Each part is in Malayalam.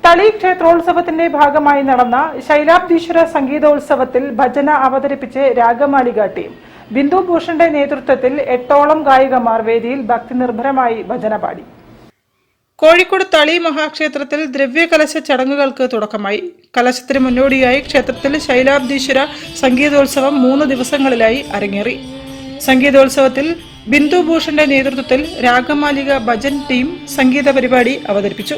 തളി ക്ഷേത്രോത്സവത്തിന്റെ ഭാഗമായി നടന്ന ശൈലാബ്ദീശ്വര സംഗീതോത്സവത്തിൽ ഭജന അവതരിപ്പിച്ച് രാഗമാലിക ടീം. ബിന്ദു ഭൂഷന്റെ നേതൃത്വത്തിൽ 8ഓളം ഗായികമാർ വേദിയിൽ ഭക്തിനിർഭരമായി ഭജന പാടി. കോഴിക്കോട് തളി മഹാക്ഷേത്രത്തിൽ ദ്രവ്യകലശ ചടങ്ങുകൾക്ക് തുടക്കമായി. കലശത്തിന് മുന്നോടിയായി ക്ഷേത്രത്തിൽ ശൈലാബ്ദീശ്വര സംഗീതോത്സവം 3 ദിവസങ്ങളിലായി അരങ്ങേറി. സംഗീതോത്സവത്തിൽ ബിന്ദു ഭൂഷന്റെ നേതൃത്വത്തിൽ രാഗമാലിക ഭജൻ ടീം സംഗീത പരിപാടി അവതരിപ്പിച്ചു.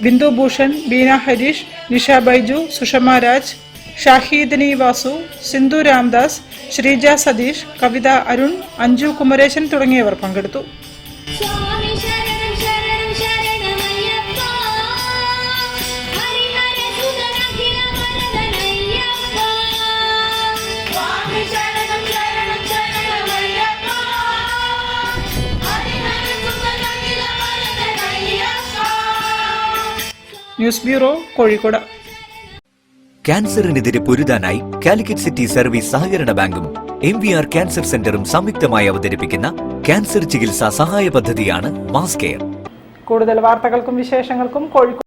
ബിന്ദു ഭൂഷൺ, ബീന ഹരീഷ്, നിഷ ബൈജു, സുഷമ രാജ്, ഷാഹിദിനി വാസു, സിന്ധു രാംദാസ്, ശ്രീജ സതീഷ്, കവിത അരുൺ, അഞ്ജു കുമരേശൻ തുടങ്ങിയവർ പങ്കെടുത്തു. News bureau, Kozhikode. ക്യാൻസറിനെതിരെ പൊരുതാനായി കാലിക്കറ്റ് സിറ്റി സർവീസ് സഹകരണ ബാങ്കും MVR ക്യാൻസർ സെന്ററും സംയുക്തമായി അവതരിപ്പിക്കുന്ന ക്യാൻസർ ചികിത്സാ സഹായ പദ്ധതിയാണ് മാസ് കെയർ. കൂടുതൽ വാർത്തകൾക്കും വിശേഷങ്ങൾക്കും കോഴിക്കോട്